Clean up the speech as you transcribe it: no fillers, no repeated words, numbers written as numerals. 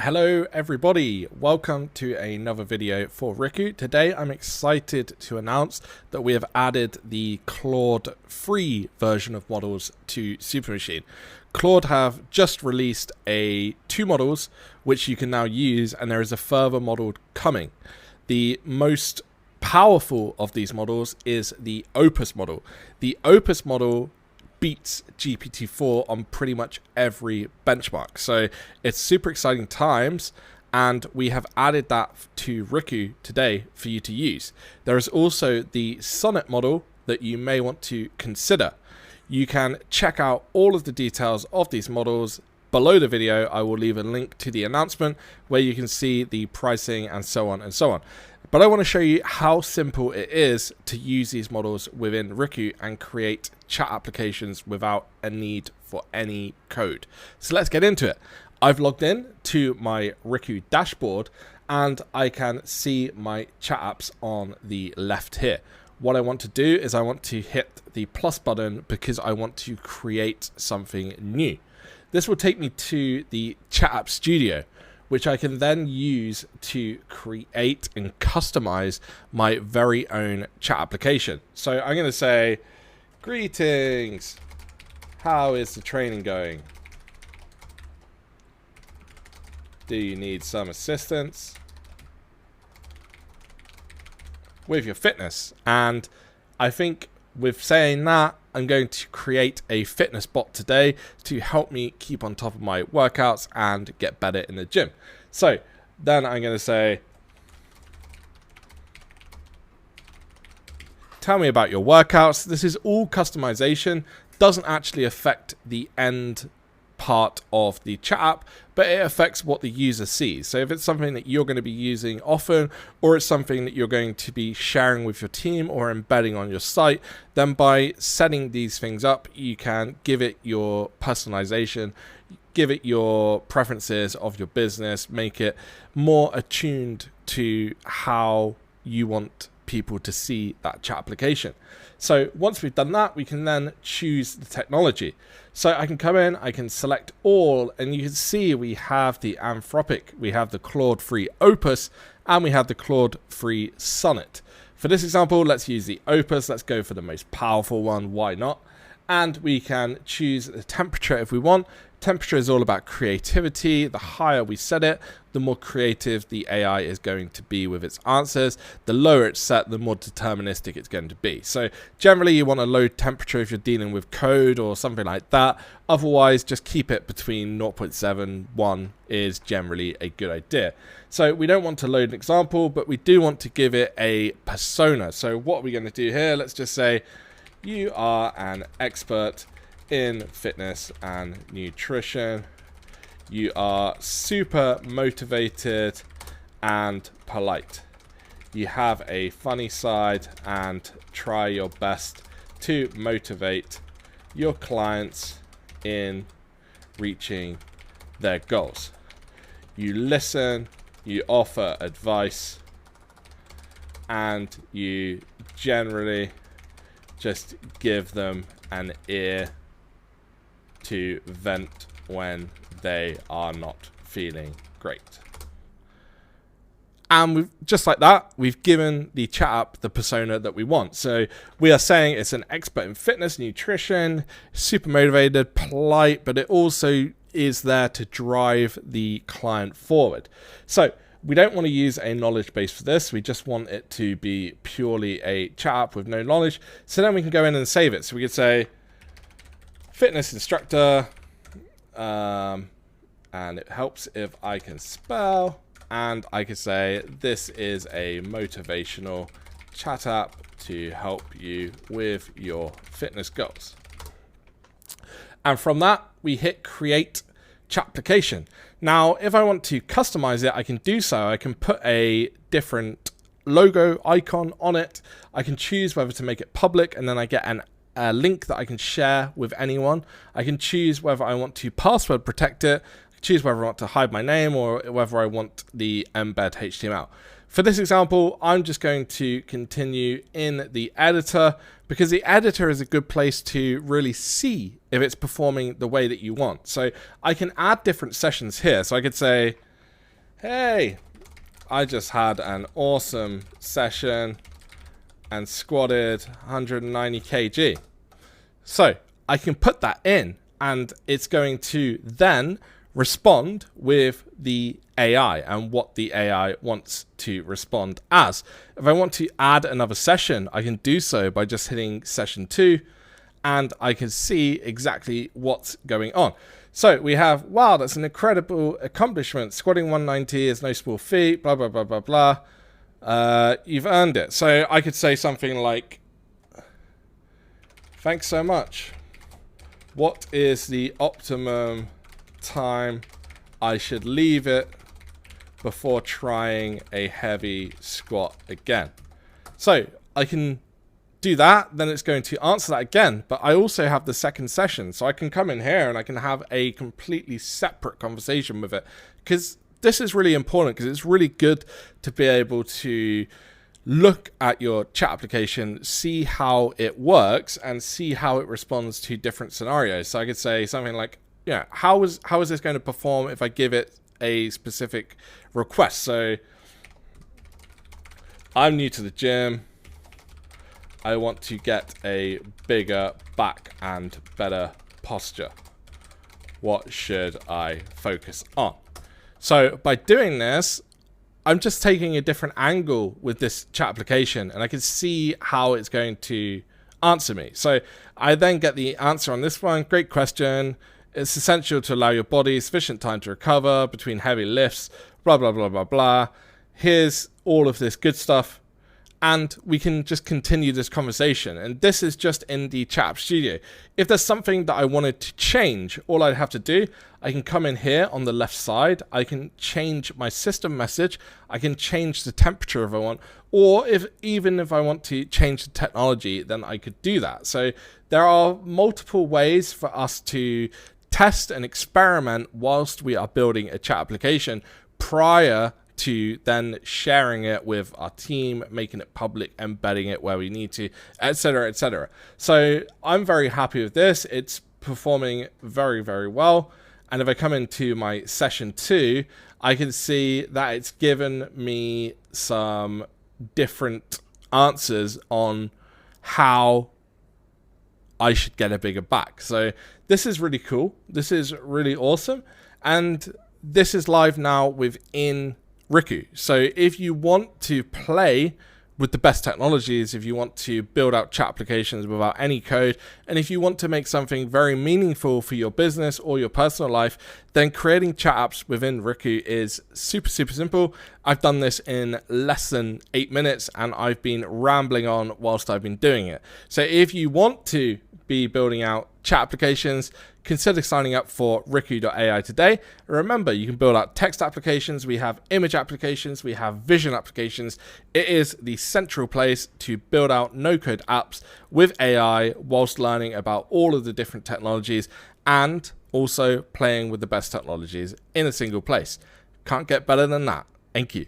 Hello everybody, welcome to another video for Riku. Today I'm excited to announce that we have added the Claude free version of models to Super Machine. Claude have just released two models which you can now use, and there is a further model coming. The most powerful of these models is the Opus model. The Opus model beats GPT-4 on pretty much every benchmark. So it's super exciting times, and we have added that to Riku today for you to use. There is also the Sonnet model that you may want to consider. You can check out all of the details of these models below the video. I will leave a link to the announcement where you can see the pricing and so on and so on. But I want to show you how simple it is to use these models within Riku and create chat applications without a need for any code. So let's get into it. I've logged in to my Riku dashboard and I can see my chat apps on the left here. What I want to do is I want to hit the plus button because I want to create something new. This will take me to the chat app studio, which I can then use to create and customize my very own chat application. So I'm going to say, greetings, how is the training going? Do you need some assistance with your fitness? And I think with saying that, I'm going to create a fitness bot today to help me keep on top of my workouts and get better in the gym. So then I'm going to say, tell me about your workouts. This is all customization, doesn't actually affect the end part of the chat app, but it affects what the user sees. So if it's something that you're going to be using often, or it's something that you're going to be sharing with your team or embedding on your site, then by setting these things up, you can give it your personalization, give it your preferences of your business, make it more attuned to how you want people to see that chat application. So once we've done that, we can then choose the technology. So I can come in, I can select all, and you can see we have the Anthropic, we have the Claude free Opus, and we have the Claude free Sonnet. For this example, let's use the Opus. Let's go for the most powerful one. Why not? And we can choose the temperature if we want. Temperature is all about creativity. The higher we set it, the more creative the AI is going to be with its answers. The lower it's set, the more deterministic it's going to be. So generally you want a low temperature if you're dealing with code or something like that. Otherwise, just keep it between 0.7, 1 is generally a good idea. So we don't want to load an example, but we do want to give it a persona. So what are we going to do here? Let's just say you are an expert in fitness and nutrition. You are super motivated and polite. You have a funny side and try your best to motivate your clients in reaching their goals. You listen, you offer advice, and you generally just give them an ear to vent when they are not feeling great. And just like that, we've given the chat app the persona that we want. So we are saying it's an expert in fitness, nutrition, super motivated, polite, but it also is there to drive the client forward. So we don't want to use a knowledge base for this. We just want it to be purely a chat app with no knowledge. So then we can go in and save it. So we could say, fitness instructor, and it helps if I can spell, and I could say this is a motivational chat app to help you with your fitness goals. And from that, we hit create chat application. Now, if I want to customize it, I can do so. I can put a different logo icon on it. I can choose whether to make it public, and then I get a link that I can share with anyone. I can choose whether I want to password protect it, choose whether I want to hide my name, or whether I want the embed HTML. For this example, I'm just going to continue in the editor because the editor is a good place to really see if it's performing the way that you want. So I can add different sessions here. So I could say, hey, I just had an awesome session and squatted 190 kg. So I can put that in and it's going to then respond with the AI and what the AI wants to respond as. If I want to add another session, I can do so by just hitting session 2 and I can see exactly what's going on. So we have, wow, that's an incredible accomplishment. Squatting 190 is no small feat, blah, blah, blah, blah, blah. You've earned it. So I could say something like, thanks so much. What is the optimum time I should leave it before trying a heavy squat again? So I can do that, then it's going to answer that again, but I also have the second session, so I can come in here and I can have a completely separate conversation with it, because this is really important, because it's really good to be able to look at your chat application, see how it works and see how it responds to different scenarios. So I could say something like, yeah, how is this going to perform if I give it a specific request? So I'm new to the gym. I want to get a bigger back and better posture. What should I focus on? So by doing this, I'm just taking a different angle with this chat application and I can see how it's going to answer me. So I then get the answer on this one. Great question. It's essential to allow your body sufficient time to recover between heavy lifts, blah, blah, blah, blah, blah. Here's all of this good stuff. And we can just continue this conversation. And this is just in the chat app studio. If there's something that I wanted to change, all I'd have to do, I can come in here on the left side. I can change my system message. I can change the temperature if I want. Or even if I want to change the technology, then I could do that. So there are multiple ways for us to test and experiment whilst we are building a chat application prior to then sharing it with our team, making it public, embedding it where we need to, etc., etc. So I'm very happy with this. It's performing very, very well. And if I come into my session 2, I can see that it's given me some different answers on how I should get a bigger back. So this is really cool. This is really awesome. And this is live now within Riku. So if you want to play with the best technologies, if you want to build out chat applications without any code, and if you want to make something very meaningful for your business or your personal life, then creating chat apps within Riku is super, super simple. I've done this in less than 8 minutes and I've been rambling on whilst I've been doing it. So if you want to be building out chat applications, consider signing up for Riku.AI today. Remember, you can build out text applications, we have image applications, we have vision applications. It is the central place to build out no-code apps with AI whilst learning about all of the different technologies and also playing with the best technologies in a single place. Can't get better than that. Thank you.